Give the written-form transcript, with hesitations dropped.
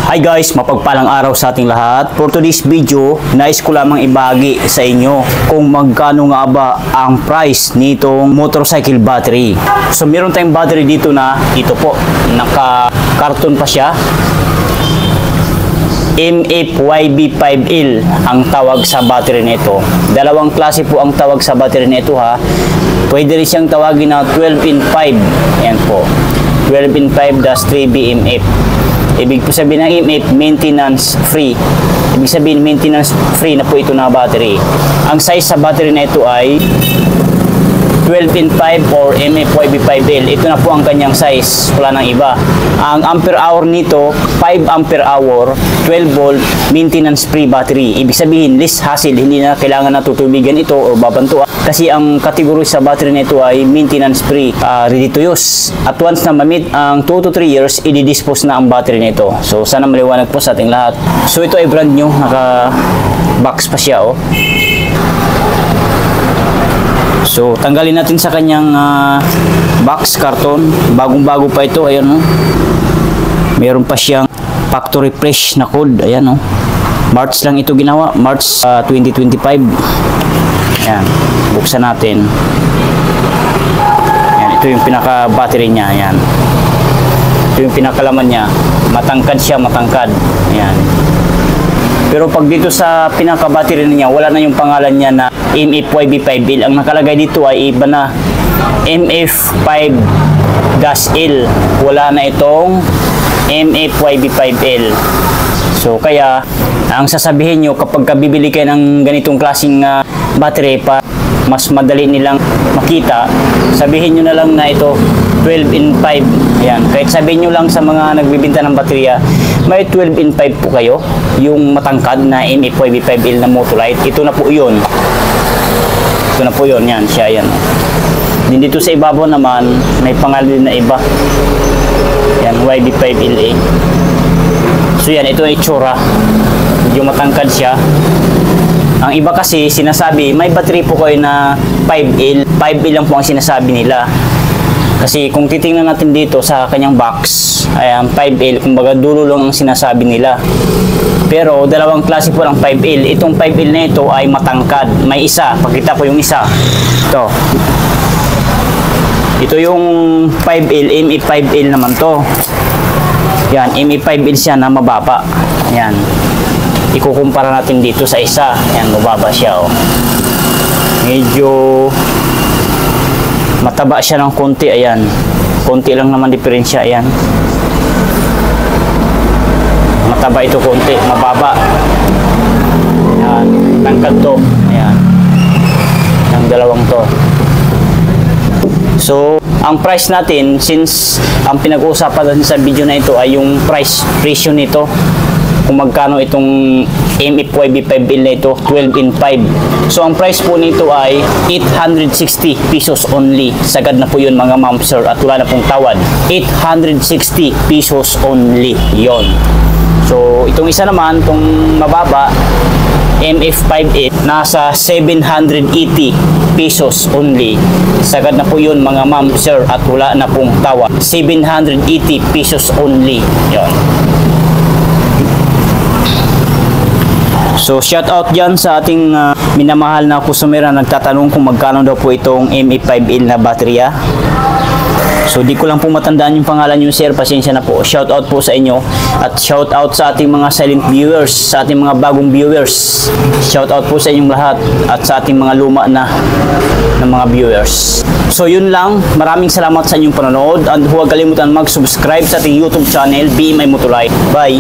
Hi guys, mapagpalang araw sa ating lahat. For today's video, nais ko lamang ibahagi sa inyo kung magkano nga ba ang price nitong motorcycle battery. So meron tayong battery dito na ito po, naka-karton pa siya. MFYB5L ang tawag sa battery nito. Dalawang klase po ang tawag sa battery nito ha. Pwede rin siyang tawagin na 12 in 5. Ayan po. 12 in 5-3 BMF. Ibig po sabihin ng EMF, maintenance free. Ibig sabihin maintenance free na po ito na battery. Ang size sa battery na ito ay 12 in 5 or MFYB5L. Ito na po ang kanyang size. Wala nang iba. Ang ampere hour nito, 5 ampere hour, 12 volt, maintenance free battery. Ibig sabihin, less hassle. Hindi na kailangan na tutubigan ito o babantuan. Kasi ang kategory sa battery nito ay maintenance free, ready to use. At once na ma-meet ang 2 to 3 years, i-dispose na ang battery nito. So sana maliwanag po sa ating lahat. So ito ay brand new, naka-box pa siya oh. So tanggalin natin sa kanyang box karton. Bagong-bago pa ito, ayan oh. Meron pa siyang factory fresh na code, ayan oh. March lang ito ginawa, March 2025. Ayan, buksan natin. Ayan, ito yung pinaka-battery niya. Ayan. Ito yung pinakalaman niya. Matangkad siya, matangkad. Ayan. Pero pag dito sa pinaka-battery niya, wala na yung pangalan niya na MFYB5L. Ang nakalagay dito ay iba na MF5-L. Wala na itong MFYB5L. So kaya ang sasabihin nyo kapag bibili kayo ng ganitong klaseng battery pa mas madali nilang makita, sabihin nyo na lang na ito 12 in 5. Ayan, kahit sabihin nyo lang sa mga nagbibinta ng baterya, may 12 in 5 po kayo, yung matangkad na MFYB5L na Motolite. Ito na po yun. Ito na po yun, yan siya, yan. Din dito sa ibabaw naman may pangalan na iba, yan, YB5LA. So yan, ito ay itsura. Medyo matangkad siya. Ang iba kasi sinasabi, may battery po kayo na 5L. 5L lang po ang sinasabi nila. Kasi kung titingnan natin dito sa kanyang box, ayan, 5L, kumbaga dulo lang ang sinasabi nila. Pero dalawang klase po ng 5L. Itong 5L na ito ay matangkad. May isa, pakita ko yung isa. Ito. Ito yung 5L, ME5L naman to. Yan, ME5L siya na mababa. Yan. Ikukumpara natin dito sa isa. Yan, mababa siya oh. Medyo mataba siya ng konti, ayan. Konti lang naman diferensya, ayan. Mataba ito konti, mababa. Ayan, tangkad to. Ayan. Ang dalawang to. So, ang price natin, since ang pinag-uusapan natin sa video na ito ay yung presyo nito, kung magkano itong MFYB5L na ito, 12 in 5. So ang price po nito ay 860 pesos only. Sagad na po yun mga ma'am sir at wala na pong tawad. 860 pesos only yon. So itong isa naman, itong mababa, MF5L, nasa 780 pesos only. Sagad na po yun mga ma'am sir at wala na pong tawad. 780 pesos only yon. So shout out dyan sa ating minamahal na customer na nagtatanong kung magkano daw po itong ME5L na baterya. So di ko lang po matandaan yung pangalan yung sir, pasensya na po. Shout out po sa inyo at shout out sa ating mga silent viewers, sa ating mga bagong viewers. Shout out po sa inyong lahat at sa ating mga luma na mga viewers. So yun lang, maraming salamat sa inyong panonood at huwag kalimutan mag-subscribe sa ating YouTube channel, BMI Motolite. Bye!